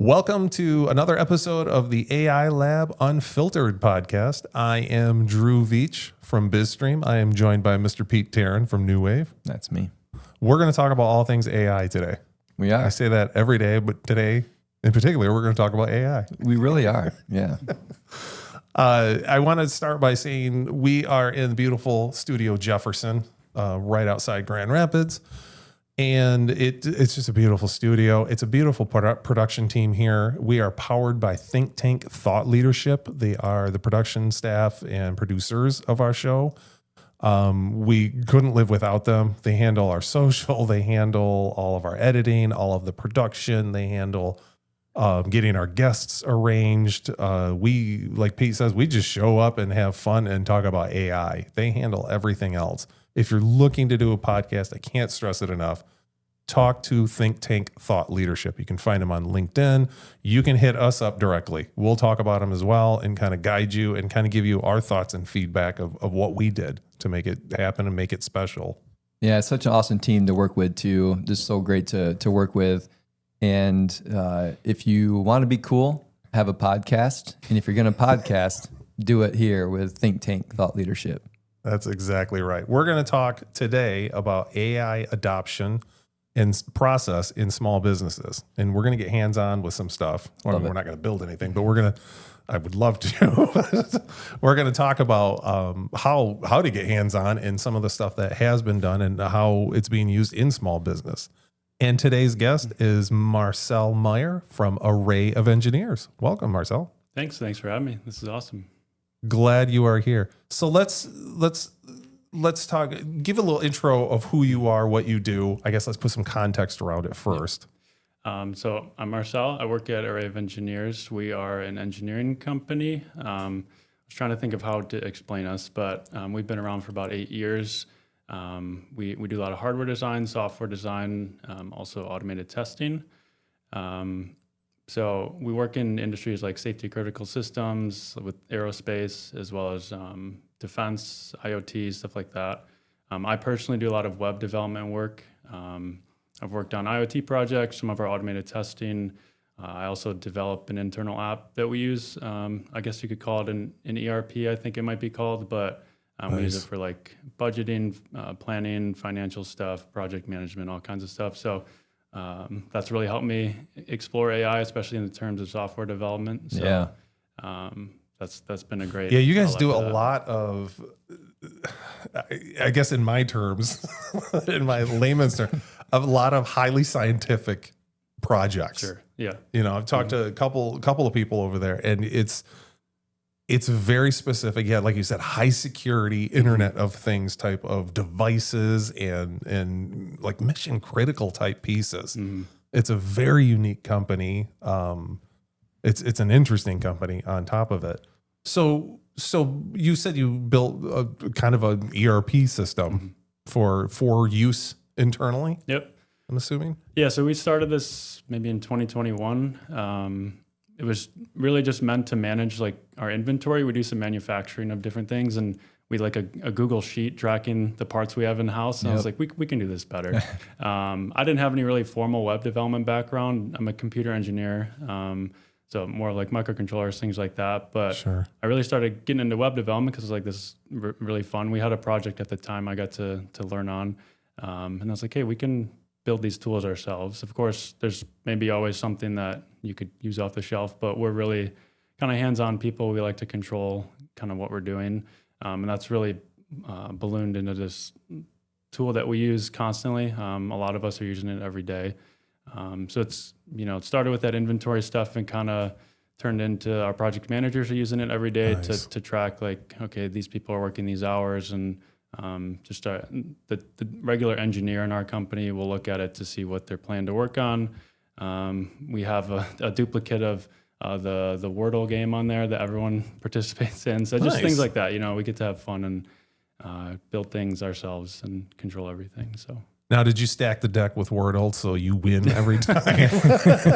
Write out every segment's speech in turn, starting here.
Welcome to another episode of the AI Lab Unfiltered podcast. I am Drew Veach from BizStream. I am joined by Mr. Pete Terryn from New Wave. That's me. We're going to talk about all things AI today. We are. I say that every day, but today in particular, we're going to talk about AI. We really are. Yeah. I want to start by saying we are in the beautiful Studio Jefferson, right outside Grand Rapids. And it's just a beautiful studio. It's a beautiful production team here. We are powered by Think Tank Thought Leadership. They are the production staff and producers of our show. We couldn't live without them. They handle our social. They handle all of our editing, all of the production. They handle getting our guests arranged. We, like Pete says, we just show up and have fun and talk about AI. They handle everything else. If you're looking to do a podcast, I can't stress it enough. Talk to Think Tank Thought Leadership. You can find them on LinkedIn. You can hit us up directly. We'll talk about them as well and kind of guide you and kind of give you our thoughts and feedback of what we did to make it happen and make it special. Yeah, it's such an awesome team to work with too. Just so great to work with. And if you want to be cool, have a podcast. And if you're going to podcast, do it here with Think Tank Thought Leadership. That's exactly right. We're going to talk today about AI adoption and process in small businesses. And we're going to get hands-on with some stuff. We're not going to build anything, but I would love to. We're going to talk about how to get hands-on in some of the stuff that has been done and how it's being used in small business. And today's guest is Marcel Meyer from Array of Engineers. Welcome, Marcel. Thanks for having me. This is awesome. Glad you are here. So let's talk. Give a little intro of who you are, what you do. I guess let's put some context around it first. So I'm Marcel. I work at Array of Engineers. We are an engineering company. I was trying to think of how to explain us, but we've been around for about 8 years. We do a lot of hardware design, software design, also automated testing. So we work in industries like safety critical systems with aerospace, as well as defense, IoT, stuff like that. I personally do a lot of web development work. I've worked on IoT projects, some of our automated testing. I also develop an internal app that we use. I guess you could call it an ERP, I think it might be called, but nice. We use it for like budgeting, planning, financial stuff, project management, all kinds of stuff. So that's really helped me explore AI, especially in the terms of software development. So, yeah. That's been a great. Yeah, you guys do a lot of, I guess in my terms, in my layman's terms, a lot of highly scientific projects. Sure. Yeah. You know, I've talked to a couple of people over there, and it's very specific. Yeah, like you said, high security Internet of Things type of devices and like mission critical type pieces. Mm-hmm. It's a very unique company. It's an interesting company on top of it. So you said you built a kind of an ERP system for use internally? Yep. I'm assuming. Yeah. So we started this maybe in 2021. It was really just meant to manage like our inventory. We do some manufacturing of different things, and we like a Google sheet tracking the parts we have in the house. And I was like, we can do this better. I didn't have any really formal web development background. I'm a computer engineer. So more like microcontrollers, things like that. But sure. I really started getting into web development because it was like, this is really fun. We had a project at the time I got to learn on. And I was like, hey, we can build these tools ourselves. Of course, there's maybe always something that you could use off the shelf, but we're really kind of hands-on people. We like to control kind of what we're doing. And that's really ballooned into this tool that we use constantly. A lot of us are using it every day. So it's, it started with that inventory stuff and kind of turned into our project managers are using it every day. Nice. to track like, okay, these people are working these hours, and just the regular engineer in our company will look at it to see what they're planning to work on. We have a duplicate of the Wordle game on there that everyone participates in. So just things like that, we get to have fun and build things ourselves and control everything. So Now, did you stack the deck with Wordle so you win every time?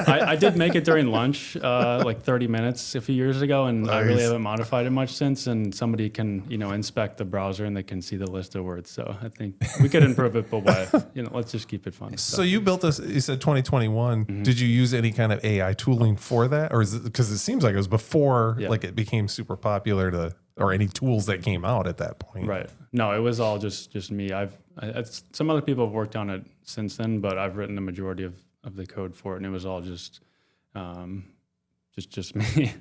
I did make it during lunch, like 30 minutes a few years ago, and I really Nice. haven't modified it much since. And somebody can, inspect the browser and they can see the list of words. So I think we could improve it, but let's just keep it fun. So you built this, you said 2021. Did you use any kind of AI tooling for that? Or is it, because it seems like it was before like it became super popular or any tools that came out at that point? Right. No, it was all just me. Some other people have worked on it since then, but I've written the majority of the code for it, and it was all just me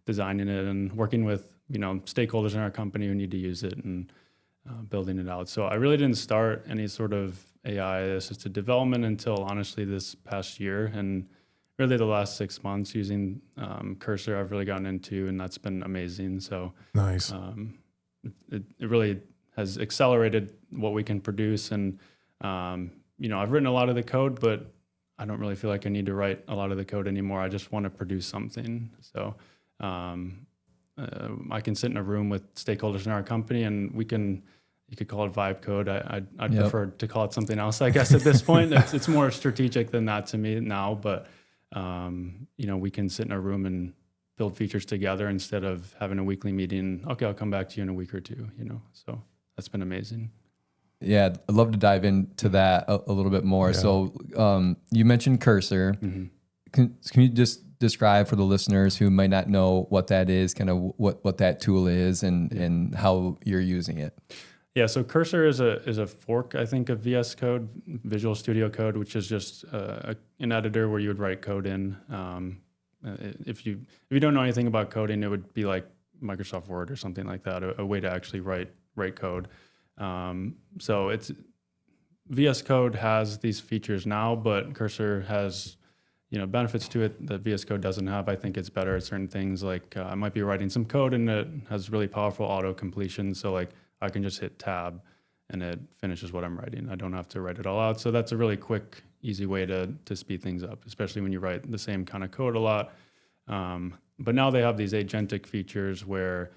designing it and working with stakeholders in our company who need to use it and building it out. So I really didn't start any sort of AI assisted development until honestly this past year, and really the last 6 months using Cursor I've really gotten into, and that's been amazing. So Nice. it really has accelerated what we can produce. And, I've written a lot of the code, but I don't really feel like I need to write a lot of the code anymore. I just want to produce something. So I can sit in a room with stakeholders in our company, and you could call it vibe code. I'd prefer to call it something else, I guess, at this point. It's more strategic than that to me now, but we can sit in a room and build features together instead of having a weekly meeting. Okay, I'll come back to you in a week or two, so that's been amazing. Yeah, I'd love to dive into that a little bit more. Yeah. So you mentioned Cursor. Mm-hmm. Can you just describe for the listeners who might not know what that is, kind of what that tool is and how you're using it? Yeah, so Cursor is a fork, I think, of VS Code, Visual Studio Code, which is just an editor where you would write code in. If you don't know anything about coding, it would be like Microsoft Word or something like that, a way to actually write code. So VS Code has these features now, but Cursor has benefits to it that VS Code doesn't have. I think it's better at certain things, like I might be writing some code and it has really powerful auto completion. So like I can just hit tab and it finishes what I'm writing. I don't have to write it all out. So that's a really quick, easy way to speed things up, especially when you write the same kind of code a lot. But now they have these agentic features where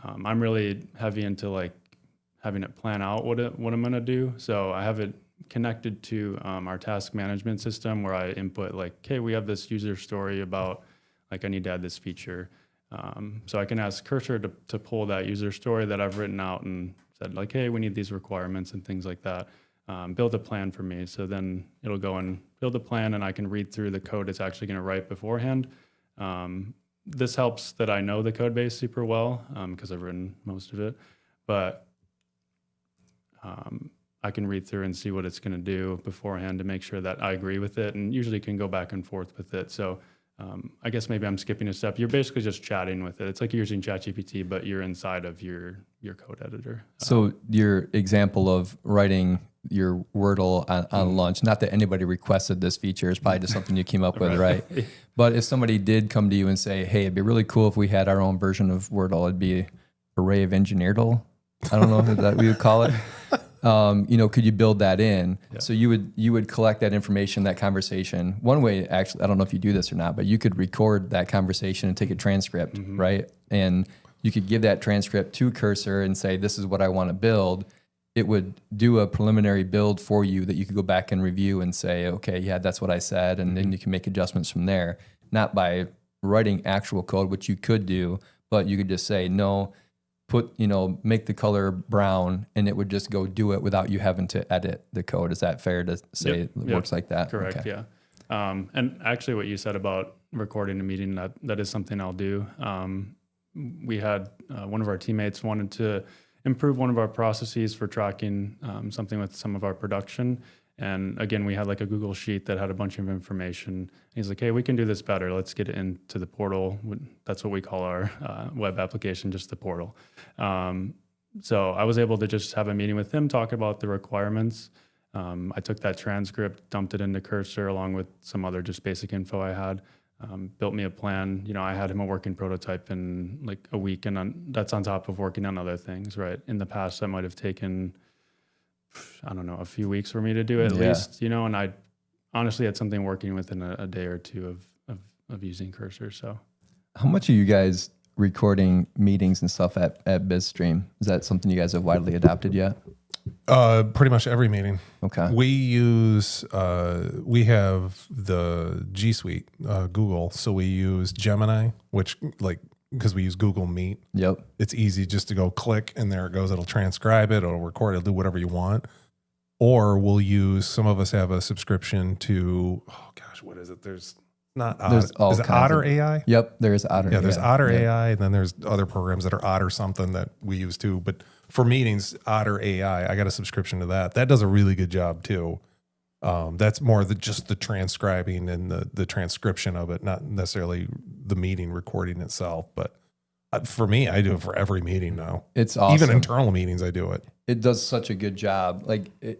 I'm really heavy into like having it plan out what I'm going to do. So I have it connected to our task management system where I input like, hey, we have this user story about like I need to add this feature. So I can ask Cursor to pull that user story that I've written out and said like, hey, we need these requirements and things like that. Build a plan for me. So then it'll go and build a plan and I can read through the code it's actually going to write beforehand. This helps that I know the code base super well because I've written most of it. But I can read through and see what it's going to do beforehand to make sure that I agree with it, and usually can go back and forth with it. So I guess maybe I'm skipping a step. You're basically just chatting with it. It's like you're using ChatGPT, but you're inside of your code editor. So your example of writing your Wordle on lunch, not that anybody requested this feature, is probably just something you came up with, right? But if somebody did come to you and say, hey, it'd be really cool if we had our own version of Wordle, it'd be array of engineerdle. I don't know if that we would call it. Could you build that in? Yeah. So you would collect that information, that conversation. One way, actually, I don't know if you do this or not, but you could record that conversation and take a transcript, right? And you could give that transcript to Cursor and say, this is what I want to build. It would do a preliminary build for you that you could go back and review and say, okay, yeah, that's what I said. And then you can make adjustments from there, not by writing actual code, which you could do, but you could just say, no, make the color brown, and it would just go do it without you having to edit the code. Is that fair to say it works like that? Correct, okay. Yeah. And actually what you said about recording a meeting, that is something I'll do. We had one of our teammates wanted to improve one of our processes for tracking something with some of our production. And again, we had like a Google Sheet that had a bunch of information. He's like, hey, we can do this better. Let's get it into the portal. That's what we call our web application, just the portal. So I was able to just have a meeting with him, talk about the requirements. I took that transcript, dumped it into Cursor along with some other just basic info I had, built me a plan. I had him a working prototype in like a week, and that's on top of working on other things, right? In the past, that might have taken, I don't know, a few weeks for me to do it at least, and I honestly had something working within a day or two of using Cursor. So how much are you guys recording meetings and stuff at BizStream? Is that something you guys have widely adopted yet? Pretty much every meeting. Okay. We have the G Suite, Google. So we use Gemini, which because we use Google Meet. Yep. It's easy just to go click and there it goes. It'll transcribe it. It'll record. It'll do whatever you want. Or we'll use, some of us have a subscription to, oh gosh, what is it? There's not Otter. all Is it kinds Otter of- AI? Yep. There's Otter. Yeah, there's Otter AI, and then there's other programs that are Otter something that we use too. But for meetings, Otter AI, I got a subscription to that. That does a really good job too. That's more just the transcribing and the transcription of it, not necessarily the meeting recording itself. But for me, I do it for every meeting now. It's awesome. Even internal meetings, I do it. It does such a good job.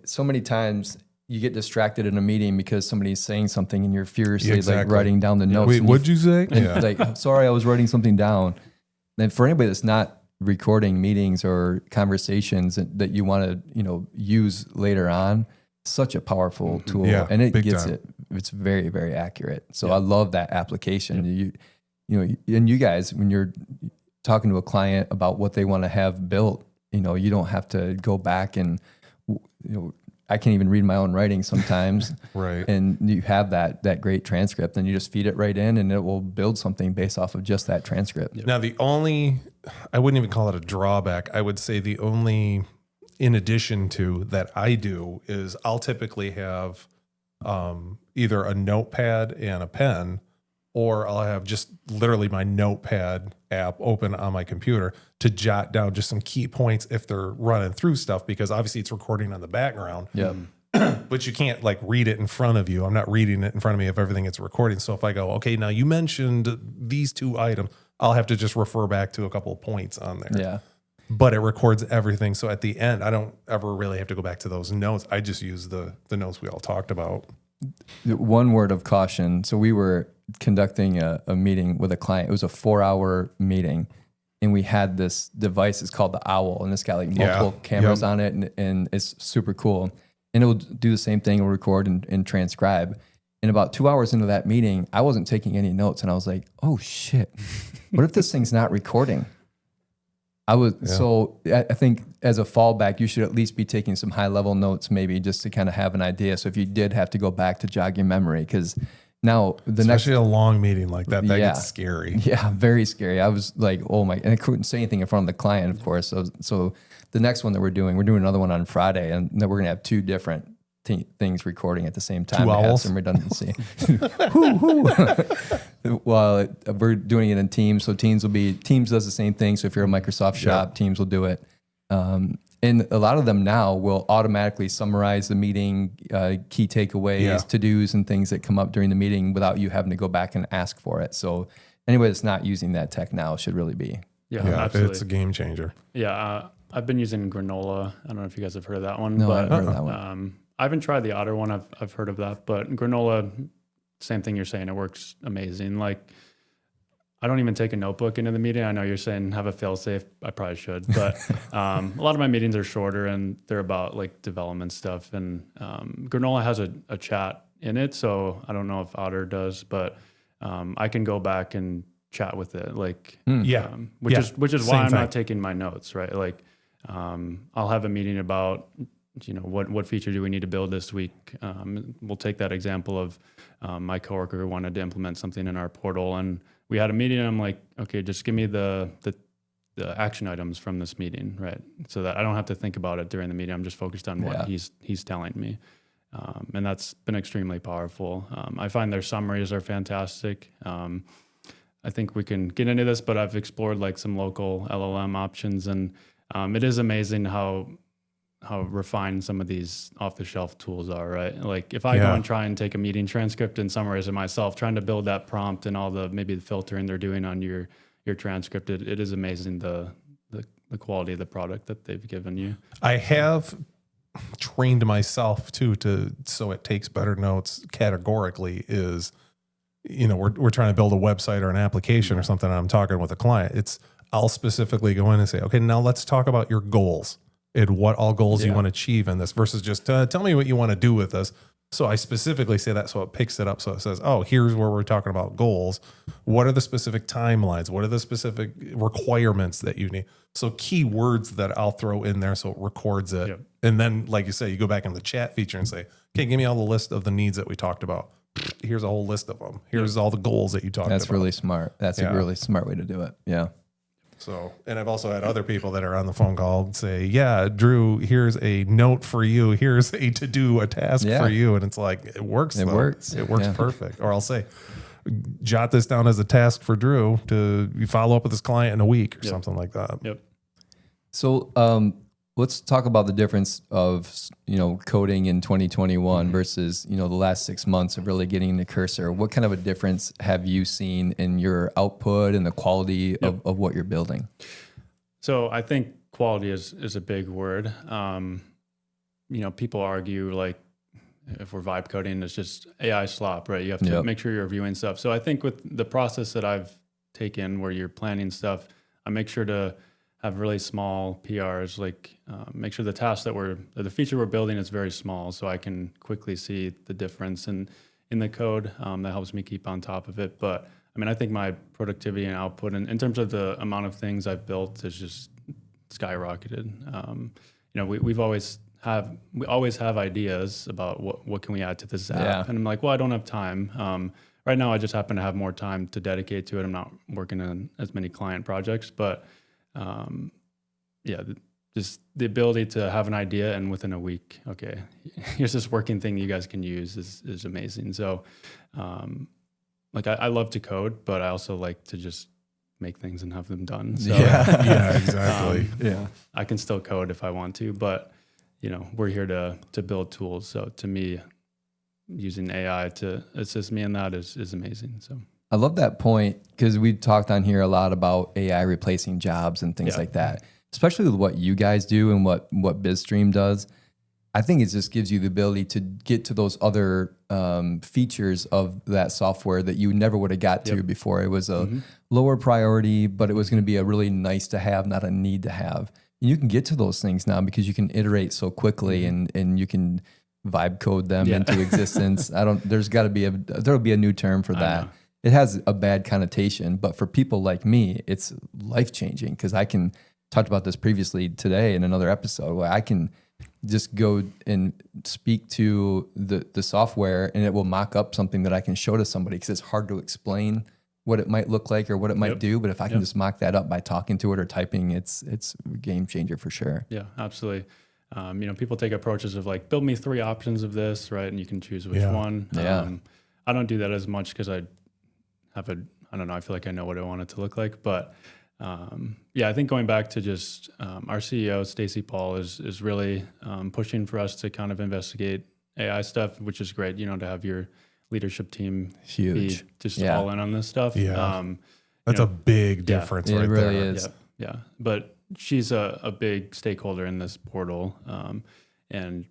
So many times you get distracted in a meeting because somebody's saying something and you're furiously Exactly. writing down the notes. Wait, and what'd you say? Yeah. Like, sorry, I was writing something down. And for anybody that's not recording meetings or conversations that you want to, use later on, such a powerful tool. Yeah, and it big gets time. it. It's very, very accurate. So I love that application. And you guys, when you're talking to a client about what they want to have built, you don't have to go back and, I can't even read my own writing sometimes. Right. And you have that great transcript and you just feed it right in and it will build something based off of just that transcript. Now, I wouldn't even call it a drawback. I would say the only, in addition to that I do, is I'll typically have either a notepad and a pen, or I'll have just literally my notepad app open on my computer to jot down just some key points if they're running through stuff, because obviously it's recording on the background. Yep. But you can't read it in front of you. I'm not reading it in front of me of everything it's recording. So if I go, okay, now you mentioned these two items, I'll have to just refer back to a couple of points on there. Yeah. But it records everything. So at the end, I don't ever really have to go back to those notes. I just use the notes we all talked about. One word of caution. So we were conducting a meeting with a client. It was a 4-hour meeting. And we had this device, it's called the Owl. And it's got multiple cameras on it. And it's super cool. And it will do the same thing. It will record and transcribe. And about 2 hours into that meeting, I wasn't taking any notes. And I was like, oh shit, what if this thing's not recording? So I think as a fallback, you should at least be taking some high level notes, maybe just to kind of have an idea. So if you did have to go back to jog your memory, because now Especially a long meeting like that gets scary. Yeah, very scary. I was like, oh my, and I couldn't say anything in front of the client, of course. So the next one that we're doing another one on Friday, and then we're going to have two different things recording at the same time. Two to have owls? some redundancy. Well, we're doing it in Teams. So Teams does the same thing. So if you're a Microsoft shop, Teams will do it. And a lot of them now will automatically summarize the meeting, key takeaways, to-dos, and things that come up during the meeting without you having to go back and ask for it. So anybody that's not using that tech now should really be. Yeah, Yeah, absolutely. it's a game changer. Yeah, I've been using Granola. I don't know if you guys have heard of that one. No, but I haven't heard of that one. I haven't tried the Otter one. I've heard of that, but Granola, same thing you're saying. It works amazing. I don't even take a notebook into the meeting. I know you're saying have a fail safe. I probably should, but a lot of my meetings are shorter and they're about development stuff. And Granola has a chat in it, so I don't know if Otter does, but I can go back and chat with it. Which is why I'm not taking my notes, right? I'll have a meeting about what feature do we need to build this week. We'll take that example of my coworker who wanted to implement something in our portal, and we had a meeting, and I'm like, okay, just give me the action items from this meeting, right? So that I don't have to think about it during the meeting. I'm just focused on what he's telling me. And that's been extremely powerful. I find their summaries are fantastic. I think we can get into this, but I've explored some local LLM options, and it is amazing how refined some of these off-the-shelf tools are, right? If I go and try and take a meeting transcript and summarize it myself, trying to build that prompt and all maybe the filtering they're doing on your transcript, it is amazing the quality of the product that they've given you. I have trained myself too so it takes better notes categorically. Is we're trying to build a website or an application or something, and I'm talking with a client. I'll specifically go in and say, okay, now let's talk about your goals and what all goals you want to achieve in this, versus just tell me what you want to do with this. So I specifically say that, so it picks it up. So it says, oh, here's where we're talking about goals. What are the specific timelines? What are the specific requirements that you need? So keywords that I'll throw in there so it records it And then, like you say, you go back in the chat feature and say, okay, give me all the list of the needs that we talked about. Here's a whole list of them. Here's all the goals that you talked about. That's really smart. That's a really smart way to do it. Yeah. So, and I've also had other people that are on the phone call say, yeah, Drew, here's a note for you. Here's a to do, a task for you. And it's like, it works. It works. It works perfect. Or I'll say, jot this down as a task for Drew to follow up with this client in a week or something like that. Yep. So let's talk about the difference of, coding in 2021 versus, the last 6 months of really getting the cursor. What kind of a difference have you seen in your output and the quality of what you're building? So I think quality is a big word. People argue like if we're vibe coding, it's just AI slop, right? You have to make sure you're reviewing stuff. So I think with the process that I've taken where you're planning stuff, I make sure to have really small PRs, like make sure the task the feature we're building is very small so I can quickly see the difference in the code. That helps me keep on top of it. But I mean, I think my productivity and output and in terms of the amount of things I've built is just skyrocketed. We always have ideas about what can we add to this app. And I'm like, well, I don't have time. Right now I just happen to have more time to dedicate to it. I'm not working on as many client projects, but just the ability to have an idea and within a week, okay, here's this working thing you guys can use is amazing. So, I love to code, but I also like to just make things and have them done. So, Exactly. I can still code if I want to, but we're here to build tools. So to me, using AI to assist me in that is amazing. So. I love that point because we talked on here a lot about AI replacing jobs and things like that, especially with what you guys do and what BizStream does. I think it just gives you the ability to get to those other features of that software that you never would have got to before. It was a lower priority, but it was going to be a really nice to have, not a need to have. And you can get to those things now because you can iterate so quickly and you can vibe code them into existence. There'll be a new term for that. It has a bad connotation, but for people like me, it's life-changing because I can talked about this previously today in another episode where I can just go and speak to the software and it will mock up something that I can show to somebody because it's hard to explain what it might look like or what it might do. But if I can just mock that up by talking to it or typing, it's a game changer for sure. Yeah, absolutely. People take approaches of like, build me 3 options of this, right? And you can choose which one. I don't do that as much because I feel like I know what I want it to look like. But I think going back to just our CEO, Stacy Paul, is really pushing for us to kind of investigate AI stuff, which is great, to have your leadership team be just all in on this stuff. Yeah. That's a big difference right really there. Is. Yeah. But she's a big stakeholder in this portal. And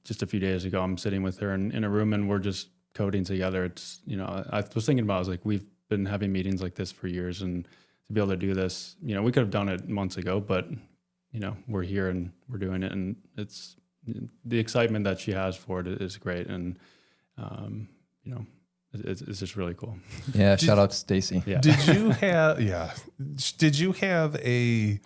just a few days ago, I'm sitting with her in a room and we're just coding together. It's, I was thinking about, I was like, we've been having meetings like this for years and to be able to do this, we could have done it months ago, but we're here and we're doing it. And it's the excitement that she has for it is great. And, it's just really cool. Yeah. Shout out to Stacy. Yeah. Did you have a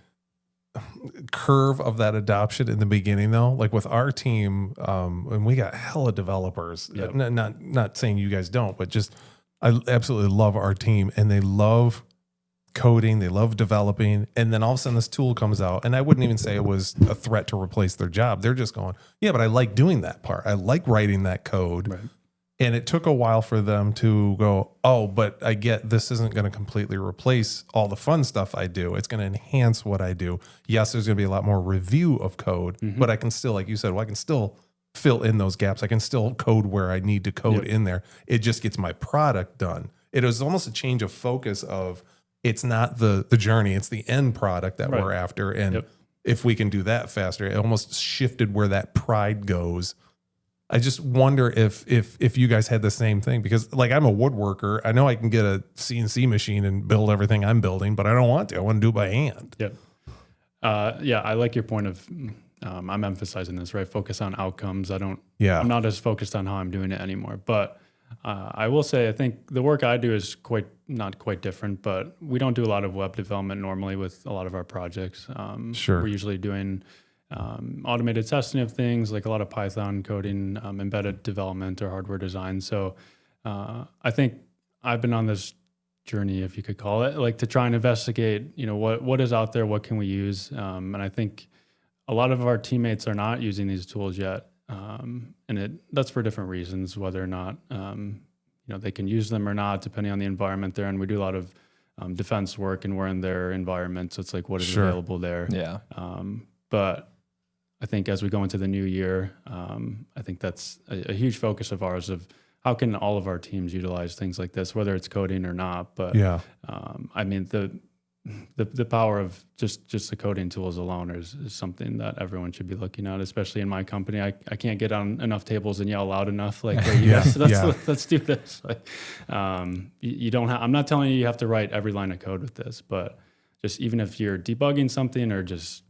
curve of that adoption in the beginning though? Like with our team, and we got hella developers, not saying you guys don't, but just, I absolutely love our team and they love coding, they love developing. And then all of a sudden this tool comes out and I wouldn't even say it was a threat to replace their job. They're just going, yeah, but I like doing that part. I like writing that code. Right. And it took a while for them to go, oh, but I get this isn't going to completely replace all the fun stuff I do. It's going to enhance what I do. Yes, there's going to be a lot more review of code, but I can still, like you said, I can still fill in those gaps. I can still code where I need to code in there. It just gets my product done. It was almost a change of focus of it's not the journey, it's the end product that we're after. And if we can do that faster, it almost shifted where that pride goes. I just wonder if you guys had the same thing, because like I'm a woodworker. I know I can get a CNC machine and build everything I'm building, but I don't want to. I want to do it by hand. I like your point of, I'm emphasizing this, right? Focus on outcomes. I'm not as focused on how I'm doing it anymore, but I will say, I think the work I do is not quite different, but we don't do a lot of web development normally with a lot of our projects. Sure. We're usually doing automated testing of things, like a lot of Python coding, embedded development or hardware design. So I think I've been on this journey, if you could call it, like to try and investigate, what is out there, what can we use? And I think a lot of our teammates are not using these tools yet. And that's for different reasons, whether or not, they can use them or not, depending on the environment they're in. We do a lot of defense work and we're in their environment. So it's like, what is available there? Yeah. But I think as we go into the new year, I think that's a huge focus of ours of how can all of our teams utilize things like this, whether it's coding or not. But I mean, the power of just the coding tools alone is something that everyone should be looking at, especially in my company. I can't get on enough tables and yell loud enough. Like, hey, let's do this. Like, you don't have, I'm not telling you have to write every line of code with this, but just even if you're debugging something or just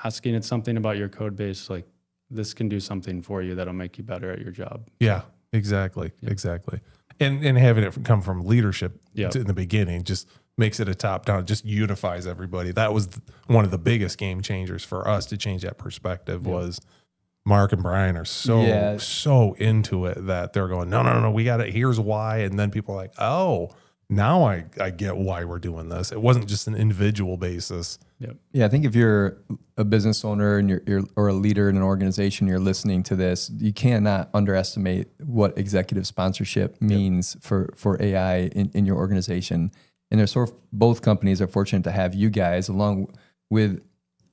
asking it something about your code base, like this can do something for you that'll make you better at your job. Yeah, exactly. And having it come from leadership in the beginning just makes it a top down, just unifies everybody. That was one of the biggest game changers for us to change that perspective. Was Mark and Brian are so into it that they're going, no, we got it. Here's why. And then people are like, oh, now I get why we're doing this. It wasn't just an individual basis. Yep. Yeah, I think if you're a business owner and you're or a leader in an organization, you're listening to this, you cannot underestimate what executive sponsorship means for AI in your organization. And there's sort of both companies are fortunate to have you guys along with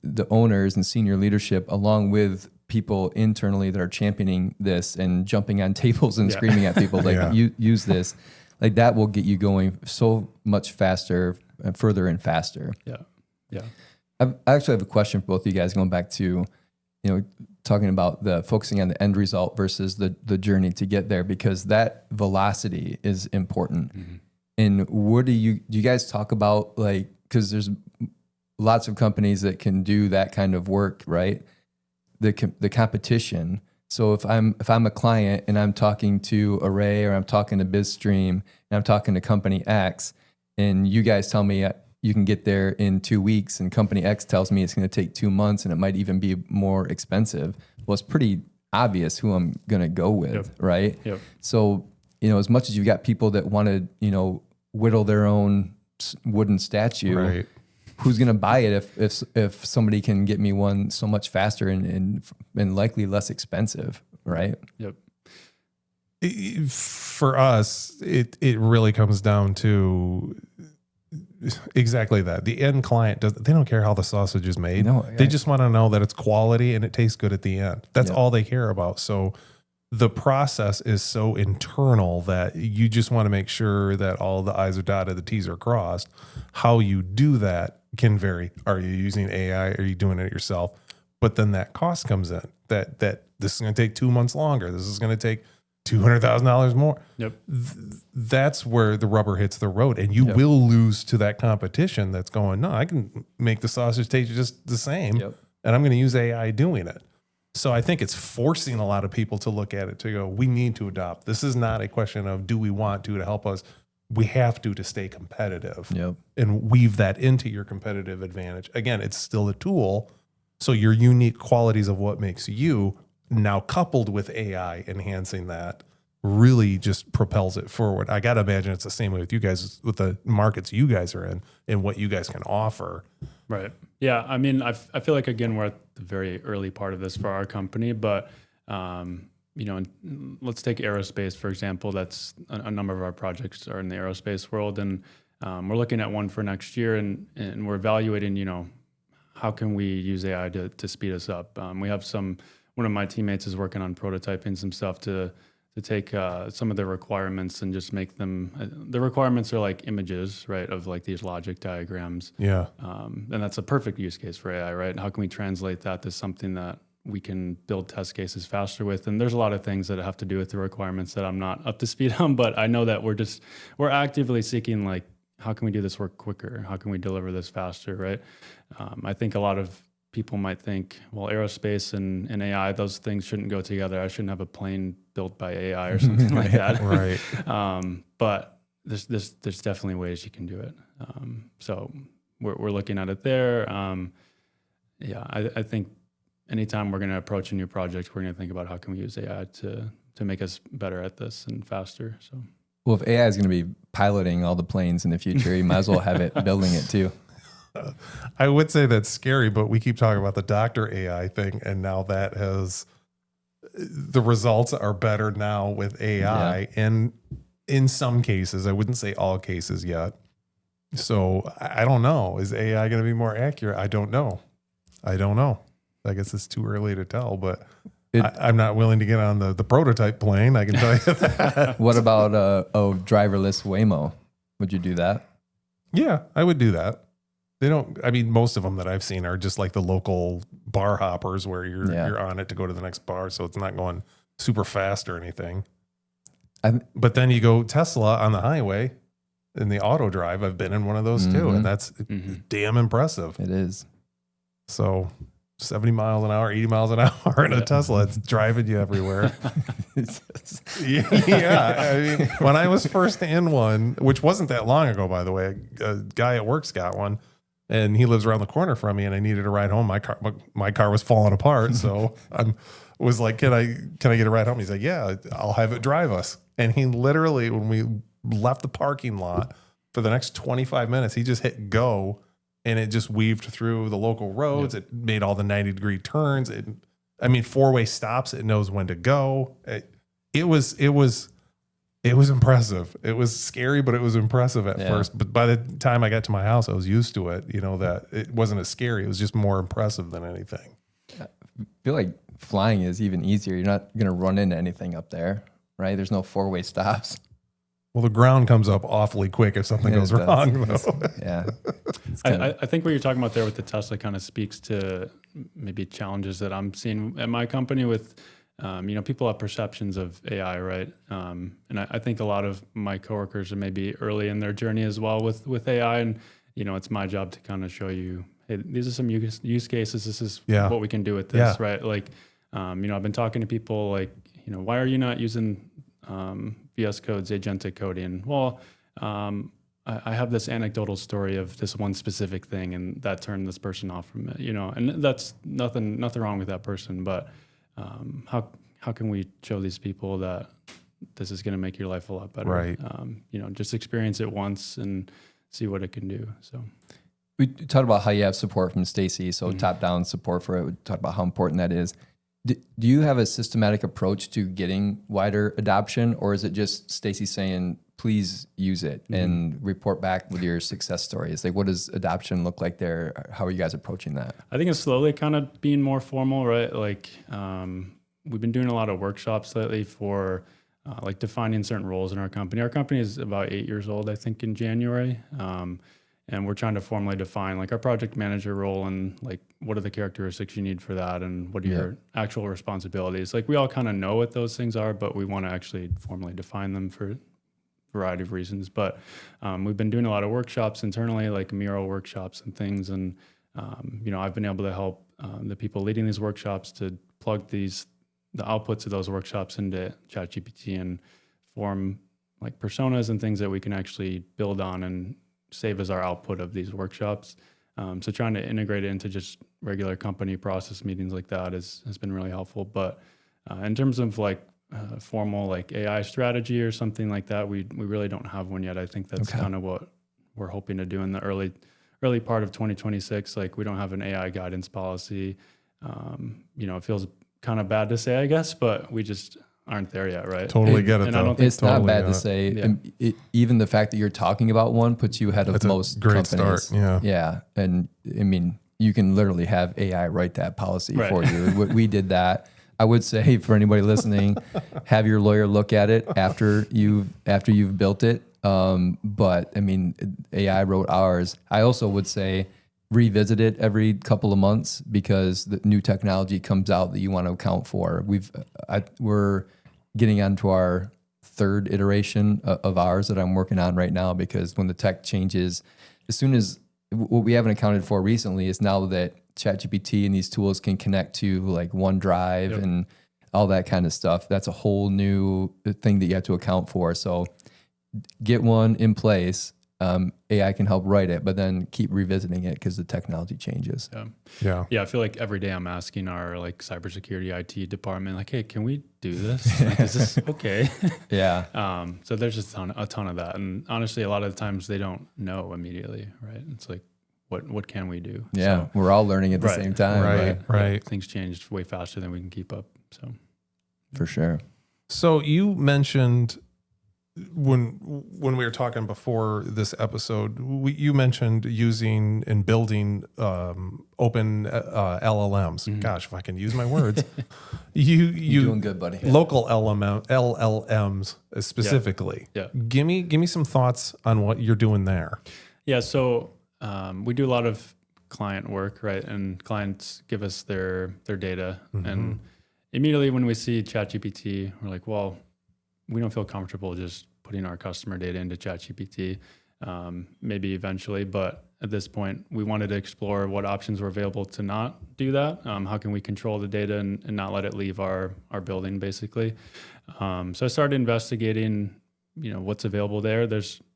the owners and senior leadership, along with people internally that are championing this and jumping on tables and screaming at people like you use this. Like that will get you going so much faster and further and faster. Yeah. I actually have a question for both of you guys, going back to, talking about the focusing on the end result versus the journey to get there, because that velocity is important. Mm-hmm. And what do you guys talk about, like, because there's lots of companies that can do that kind of work, right? The competition. So if I'm a client and I'm talking to Array or I'm talking to BizStream and I'm talking to company X, and you guys tell me you can get there in 2 weeks, and company X tells me it's going to take 2 months and it might even be more expensive. Well, it's pretty obvious who I'm going to go with, right? Yep. So, as much as you've got people that want to, whittle their own wooden statue, right, who's going to buy it if somebody can get me one so much faster and likely less expensive, right? Yep. For us, it really comes down to exactly that. The end client they don't care how the sausage is made. No, they just want to know that it's quality and it tastes good at the end. That's all they care about. So the process is so internal that you just want to make sure that all the I's are dotted, the T's are crossed. How you do that can vary. Are you using AI? Are you doing it yourself? But then that cost comes in. That this is going to take 2 months longer. This is going to take $200,000 more. Yep. That's where the rubber hits the road, and you will lose to that competition that's going, no, I can make the sausage taste just the same, and I'm going to use AI doing it. So I think it's forcing a lot of people to look at it to go, we need to adopt. This is not a question of do we want to help us. We have to stay competitive and weave that into your competitive advantage. Again, it's still a tool. So your unique qualities of what makes you, now coupled with AI enhancing that, really just propels it forward. I got to imagine it's the same way with you guys, with the markets you guys are in and what you guys can offer. Right. Yeah. I mean, I feel like, again, we're at the very early part of this for our company, but, let's take aerospace, for example. That's a number of our projects are in the aerospace world. And we're looking at one for next year and we're evaluating, how can we use AI to speed us up? We have one of my teammates is working on prototyping some stuff to take some of the requirements and just make them, the requirements are like images, right, of like these logic diagrams. Yeah. And that's a perfect use case for AI, right? And how can we translate that to something that we can build test cases faster with? And there's a lot of things that have to do with the requirements that I'm not up to speed on, but I know that we're actively seeking, like, how can we do this work quicker? How can we deliver this faster, right? I think a lot of people might think, well, aerospace and AI, those things shouldn't go together. I shouldn't have a plane built by AI or something like that. Right. But there's definitely ways you can do it. So we're looking at it there. I think anytime we're going to approach a new project, we're going to think about how can we use AI to make us better at this and faster. So, well, if AI is going to be piloting all the planes in the future, you might as well have it building it too. I would say that's scary, but we keep talking about the doctor AI thing, and now that has the results are better now with AI, and in some cases, I wouldn't say all cases yet. So I don't know. Is AI going to be more accurate? I don't know. I guess it's too early to tell, but I'm not willing to get on the prototype plane. I can tell you that. What about a driverless Waymo? Would you do that? Yeah, I would do that. They don't. I mean, most of them that I've seen are just like the local bar hoppers where you're on it to go to the next bar, so it's not going super fast or anything. But then you go Tesla on the highway in the auto drive. I've been in one of those too, and that's damn impressive. It is. So 70 miles an hour, 80 miles an hour in a Tesla, it's driving you everywhere. Yeah. I mean, when I was first in one, which wasn't that long ago, by the way, a guy at work's got one. And he lives around the corner from me, and I needed a ride home. My car was falling apart, so I was like, "Can I get a ride home?" He's like, "Yeah, I'll have it drive us." And he literally, when we left the parking lot for the next 25 minutes, he just hit go, and it just weaved through the local roads. It made all the 90-degree turns. Four-way stops. It knows when to go. It was impressive. It was scary, but it was impressive at first. But by the time I got to my house, I was used to it. You know, that it wasn't as scary. It was just more impressive than anything. I feel like flying is even easier. You're not going to run into anything up there, right? There's no four-way stops. Well, the ground comes up awfully quick if something goes wrong. Yeah. I think what you're talking about there with the Tesla kind of speaks to maybe challenges that I'm seeing at my company with people have perceptions of AI, right? And I think a lot of my coworkers are maybe early in their journey as well with AI. And, it's my job to kind of show you, hey, these are some use cases. This is what we can do with this, right? Like, I've been talking to people like, why are you not using VS Code's agentic coding? Well, I have this anecdotal story of this one specific thing, and that turned this person off from it, and that's nothing wrong with that person, but how can we show these people that this is going to make your life a lot better? Right. Just experience it once and see what it can do. So we talked about how you have support from Stacy, so top-down support for it. We talked about how important that is. Do you have a systematic approach to getting wider adoption, or is it just Stacy saying, please use it and report back with your success stories? Like, what does adoption look like there? How are you guys approaching that? I think it's slowly kind of being more formal, right? Like, we've been doing a lot of workshops lately for like defining certain roles in our company. Our company is about 8 years old, I think, in January. And we're trying to formally define like our project manager role and like what are the characteristics you need for that and what are your actual responsibilities. Like we all kind of know what those things are, but we want to actually formally define them for a variety of reasons. But we've been doing a lot of workshops internally, like mural workshops and things. And, I've been able to help the people leading these workshops to plug the outputs of those workshops into ChatGPT and form like personas and things that we can actually build on and save as our output of these workshops. So trying to integrate it into just regular company process meetings like that has been really helpful. But in terms of like formal like AI strategy or something like that, we really don't have one yet. I think that's kind of what we're hoping to do in the early part of 2026. Like we don't have an AI guidance policy. It feels kind of bad to say, I guess, but we just aren't there yet, right? Totally get it. And though. I don't think It's not bad to say. Even the fact that you're talking about one puts you ahead of most great companies. Start. Yeah. And I mean, you can literally have AI write that policy for you. We did that. I would say for anybody listening, have your lawyer look at it after you've built it. But I mean, AI wrote ours. I also would say revisit it every couple of months because the new technology comes out that you want to account for. We're getting onto our third iteration of ours that I'm working on right now because when the tech changes, as soon as what we haven't accounted for recently is now that ChatGPT and these tools can connect to like OneDrive and all that kind of stuff. That's a whole new thing that you have to account for. So get one in place AI can help write it, but then keep revisiting it because the technology changes. Yeah. I feel like every day I'm asking our like cybersecurity IT department, like, hey, can we do this? Like, is this okay? Yeah. So there's just a ton of that. And honestly, a lot of the times they don't know immediately, right? It's like, what can we do? Yeah. So, We're all learning at the same time. Right. yeah, things change way faster than we can keep up. So For sure. So you mentioned when we were talking before this episode, you mentioned using and building open LLMs. Gosh, if I can use my words, You're doing good, buddy. Local LLMs specifically. Yeah. Give me some thoughts on what you're doing there. Yeah, so we do a lot of client work, right? And clients give us their data, and immediately when we see ChatGPT, we're like, well, we don't feel comfortable just putting our customer data into ChatGPT. Maybe eventually, but at this point, we wanted to explore what options were available to not do that. How can we control the data and not let it leave our building, basically? So I started investigating, what's available there.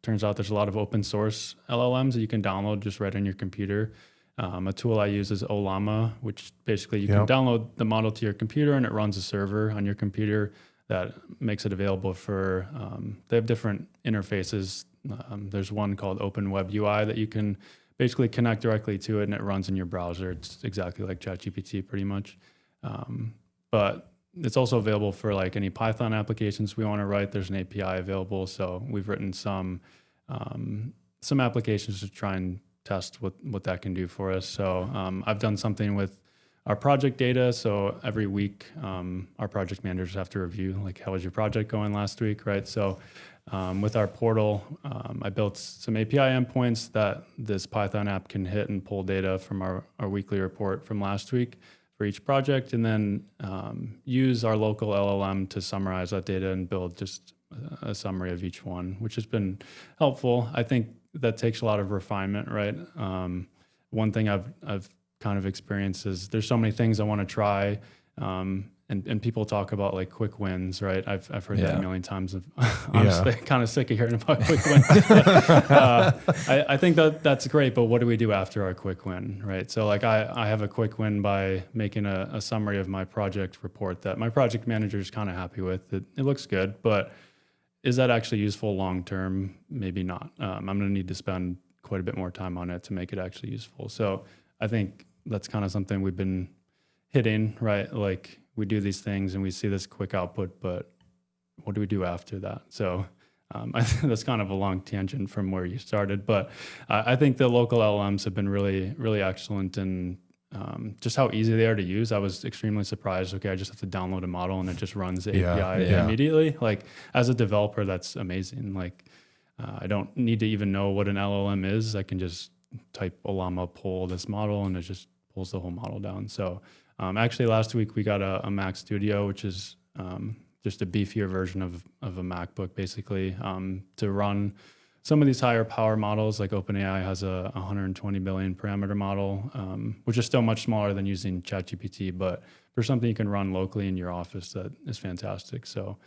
Turns out there's a lot of open source LLMs that you can download just right on your computer. A tool I use is Ollama, which basically you can download the model to your computer and it runs a server on your computer that makes it available for, they have different interfaces. There's one called Open Web UI that you can basically connect directly to it and it runs in your browser. It's exactly like ChatGPT pretty much. But it's also available for like any Python applications we want to write. There's an API available. So we've written some applications to try and test what that can do for us. So I've done something with our project data. So every week, our project managers have to review, like, how was your project going last week, right? So with our portal, I built some API endpoints that this Python app can hit and pull data from our weekly report from last week for each project, and then use our local LLM to summarize that data and build just a summary of each one, which has been helpful. I think that takes a lot of refinement, right? One thing I've kind of experienced is there's so many things I want to try, and people talk about like quick wins, right? I've heard that a million times. Honestly, kind of sick of hearing about quick wins. I think that's great, but what do we do after our quick win, right? So like I have a quick win by making a summary of my project report that my project manager is kind of happy with. It looks good, but is that actually useful long term? Maybe not. I'm going to need to spend quite a bit more time on it to make it actually useful. So I think that's kind of something we've been hitting, right? Like, we do these things and we see this quick output, but what do we do after that? So I think that's kind of a long tangent from where you started, but I think the local LLMs have been really, really excellent in just how easy they are to use. I was extremely surprised. Okay, I just have to download a model and it just runs the API immediately. Like, as a developer, that's amazing. Like, I don't need to even know what an LLM is. I can just type Ollama pull this model and it just pulls the whole model down. So actually last week we got a Mac Studio, which is just a beefier version of a MacBook, basically, to run some of these higher power models. Like OpenAI has a 120 billion parameter model, which is still much smaller than using ChatGPT, but for something you can run locally in your office, that is fantastic. So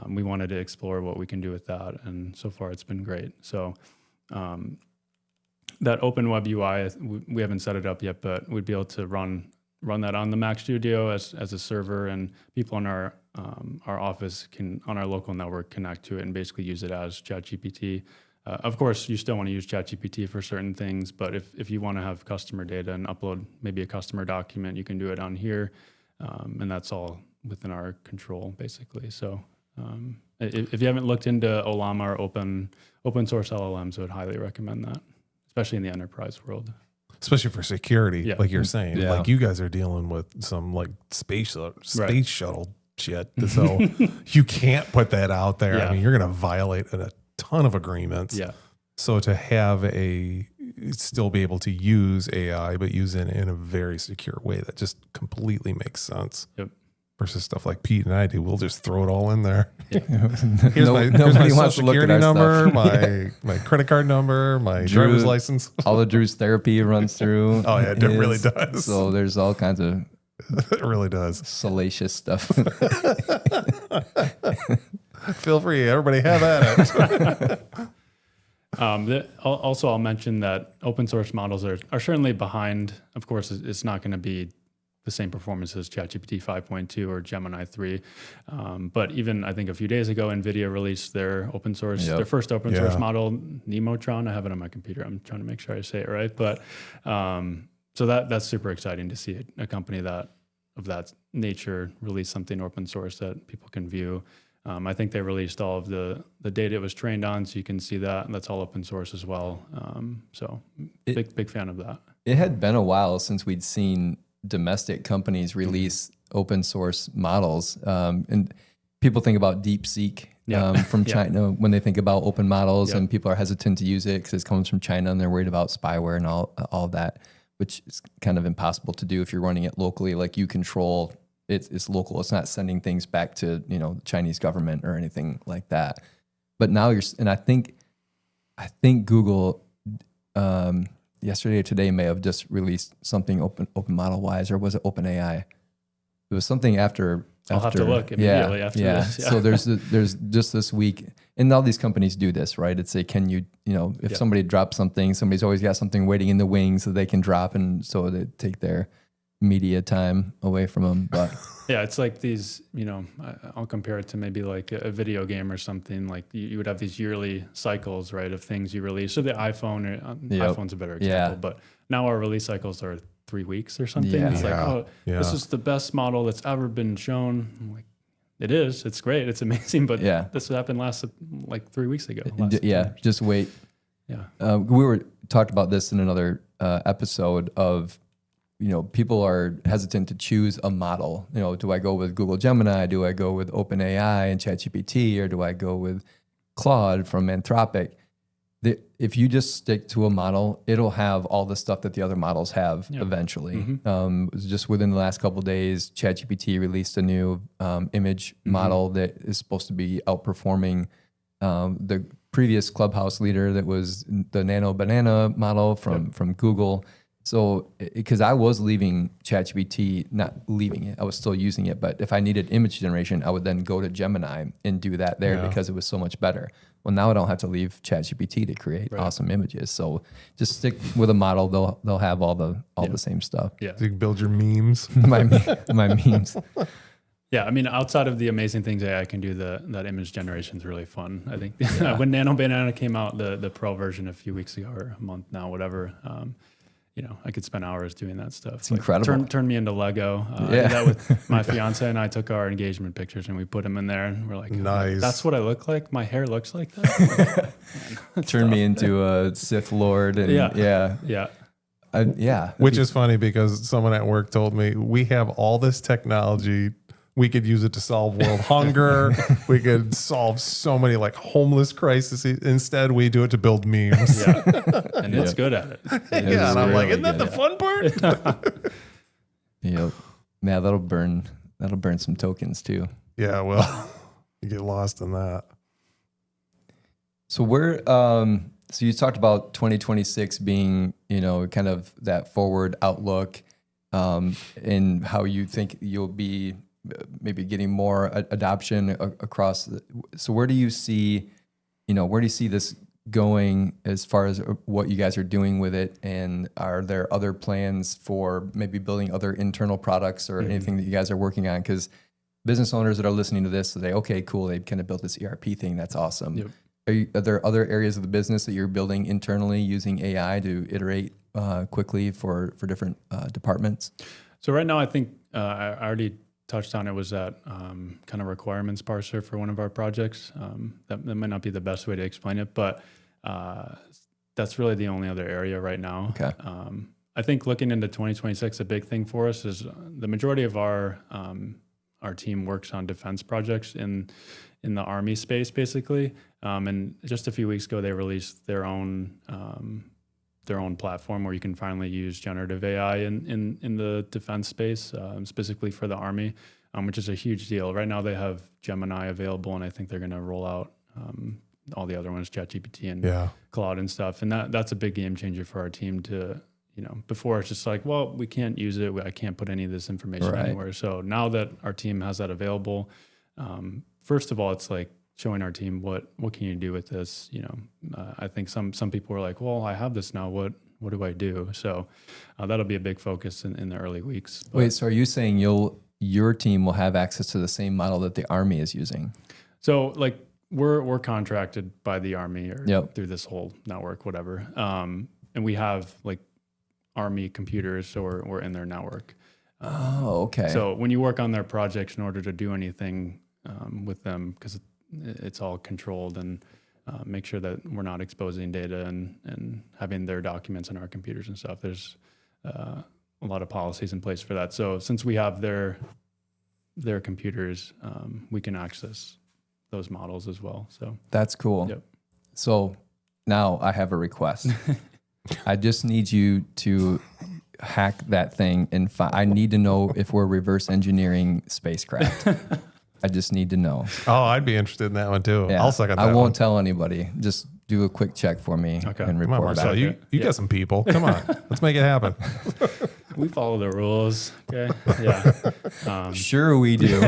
we wanted to explore what we can do with that, and so far it's been great. So that Open Web UI, we haven't set it up yet, but we'd be able to run that on the Mac Studio as a server, and people in our office can, on our local network, connect to it and basically use it as ChatGPT. Of course, you still want to use ChatGPT for certain things, but if you want to have customer data and upload maybe a customer document, you can do it on here, and that's all within our control, basically. So if you haven't looked into Ollama or open source LLMs, I would highly recommend that, especially in the enterprise world. Especially for security, like you're saying. Yeah. Like, you guys are dealing with some like space shuttle shit. So you can't put that out there. Yeah. I mean, you're going to violate a ton of agreements. Yeah. So to have still be able to use AI, but use it in a very secure way, that just completely makes sense. Yep. Versus stuff like Pete and I do. We'll just throw it all in there. Yeah. Here's my social security number, stuff. my credit card number, my driver's license. All of Drew's therapy runs through. Oh yeah, it really does. So there's all kinds of it really does. salacious stuff. Feel free, everybody have at it. Also, I'll mention that open source models are certainly behind. Of course, it's not going to be the same performance as ChatGPT 5.2 or Gemini 3. But even I think a few days ago, NVIDIA released their open source, their first open source model, Nemotron. I have it on my computer. I'm trying to make sure I say it right. But so that's super exciting to see a company of that nature release something open source that people can view. I think they released all of the data it was trained on, so you can see that, and that's all open source as well. So big fan of that. It had been a while since we'd seen domestic companies release open source models, and people think about DeepSeek from China when they think about open models, and people are hesitant to use it because it comes from China, and they're worried about spyware and all that, which is kind of impossible to do if you're running it locally. Like you control. It's local. It's not sending things back to Chinese government or anything like that. But now I think Google yesterday or today may have just released something open model wise, or was it OpenAI? It was something after. I'll have to look immediately after this. Yeah. So there's just this week, and all these companies do this, right? It's say, can you if somebody drops something, somebody's always got something waiting in the wings that they can drop, and so they take their media time away from them. But yeah, it's like these, I'll compare it to maybe like a video game or something. Like you would have these yearly cycles, right, of things you release. So the iPhone's a better example, but now our release cycles are 3 weeks or something. It's like, this is the best model that's ever been shown. I'm like, it is. It's great. It's amazing. But this happened like 3 weeks ago. Just wait. Yeah. We talked about this in another episode of, people are hesitant to choose a model. Do I go with Google Gemini? Do I go with OpenAI and ChatGPT? Or do I go with Claude from Anthropic? If you just stick to a model, it'll have all the stuff that the other models have eventually. It was just within the last couple of days, ChatGPT released a new image model that is supposed to be outperforming the previous Clubhouse leader that was the Nano Banana model from Google. So, because I was leaving ChatGPT, not leaving it, I was still using it. But if I needed image generation, I would then go to Gemini and do that there because it was so much better. Well, now I don't have to leave ChatGPT to create awesome images. So just stick with a model; they'll have all the same stuff. Yeah, so you can build your memes. my memes. Yeah, I mean, outside of the amazing things AI can do, that image generation is really fun. I think when Nano Banana came out, the Pro version a few weeks ago or a month now, whatever. I could spend hours doing that stuff. It's incredible. Turn me into Lego. I did that with my fiance, and I took our engagement pictures and we put them in there, and we're like, nice. That's what I look like. My hair looks like that. Turn me into a Sith Lord. And Which is funny because someone at work told me we have all this technology. We could use it to solve world hunger. We could solve so many like homeless crises. Instead, we do it to build memes. And it's good at it. And I'm like, isn't that the fun part? Yeah, that'll burn some tokens too. Yeah, well, you get lost in that. So so you talked about 2026 being, kind of that forward outlook, and how you think you'll be maybe getting more adoption across. So where do you see this going as far as what you guys are doing with it? And are there other plans for maybe building other internal products or anything that you guys are working on? Because business owners that are listening to this say, okay, cool, they've kind of built this ERP thing. That's awesome. Yep. Are there other areas of the business that you're building internally using AI to iterate quickly for different departments? So right now, I think I already touched on it, was that kind of requirements parser for one of our projects. That might not be the best way to explain it, but that's really the only other area right now. Okay. I think looking into 2026, a big thing for us is the majority of our team works on defense projects in the Army space, basically. And just a few weeks ago, they released their own platform where you can finally use generative AI in the defense space, specifically for the Army, which is a huge deal. Right now they have Gemini available, and I think they're going to roll out all the other ones, ChatGPT and Claude and stuff. And that's a big game changer for our team to, before it's just like, well, we can't use it. I can't put any of this information anywhere. So now that our team has that available, first of all, it's like showing our team what can you do with this. I think some people are like, well, I have this now. What do I do? So that'll be a big focus in the early weeks. But, Wait, so are you saying your team will have access to the same model that the Army is using? so like we're contracted by the Army or Yep. through this whole network, whatever. And we have like Army computers, so we're in their network. Oh, okay. So when you work on their projects, in order to do anything with them, because it's all controlled, and make sure that we're not exposing data and having their documents in our computers and stuff, there's a lot of policies in place for that. So since we have their computers, we can access those models as well. So That's cool. Yep. So now I have a request. I just need you to hack that thing and I need to know if we're reverse engineering spacecraft. I just need to know. Oh, I'd be interested in that one too. Yeah. I'll second that. I won't one. tell anybody. Just do a quick check for me and Okay. Come on, report Marcel. back. You Yeah. got some people. Come on. Let's make it happen. we follow the rules. Okay. Yeah. Sure we do.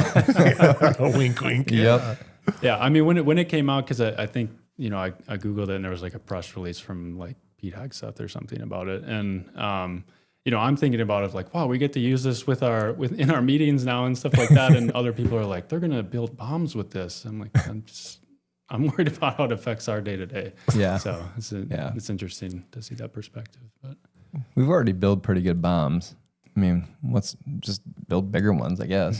Wink, wink. Yep. Yeah. I mean, when it came out, because I think, I Googled it and there was like a press release from like Pete Hegseth or something about it. And, I'm thinking about it like, wow, we get to use this in our meetings now and stuff like that. And other people are like, they're going to build bombs with this. I'm like, I'm worried about how it affects our day to day. Yeah. So it's interesting to see that perspective. But We've already built pretty good bombs. I mean, let's just build bigger ones, I guess.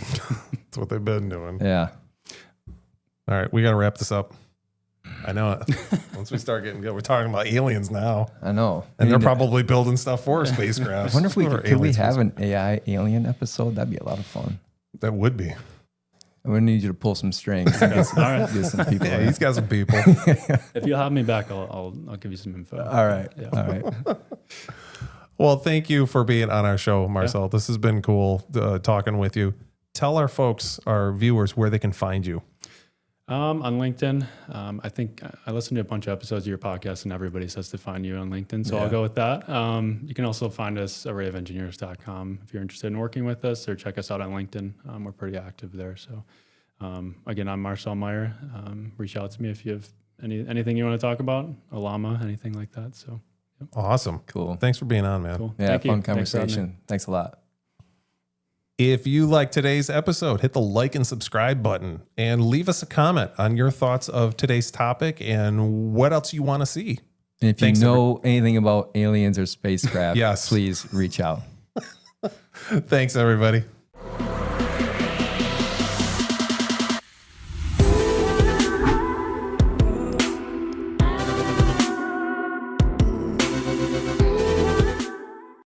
That's what they've been doing. Yeah. All right, we got to wrap this up. I know it. Once we start getting good, we're talking about aliens now. I know. And they're We need to- probably building stuff for spacecraft. I wonder if we Or could we alien have spacecraft. an AI alien episode? That'd be a lot of fun. That would be. I'm gonna need you to pull some strings. And get some, all right. get some people. Yeah, in. he's got some people. If you'll have me back, I'll give you some info. All right. Yeah. All right. Well, thank you for being on our show, Marcel. This has been cool talking with you. Tell our folks, our viewers, where they can find you. On LinkedIn, I think I listened to a bunch of episodes of your podcast, and everybody says to find you on LinkedIn, so Yeah. I'll go with that. You can also find us at arrayofengineers.com if you're interested in working with us, or check us out on LinkedIn. We're pretty active there. So again, I'm Marcel Meyer. Reach out to me if you have anything you want to talk about, a llama, anything like that. So Awesome. Cool. Thanks for being on, man. cool. Yeah. Thank you. Fun Thanks for having me. conversation. Thanks a lot. If you like today's episode, hit the like and subscribe button and leave us a comment on your thoughts of today's topic and what else you want to see. And if Thanks, you know anything about aliens or spacecraft, Yes. please reach out. Thanks, everybody.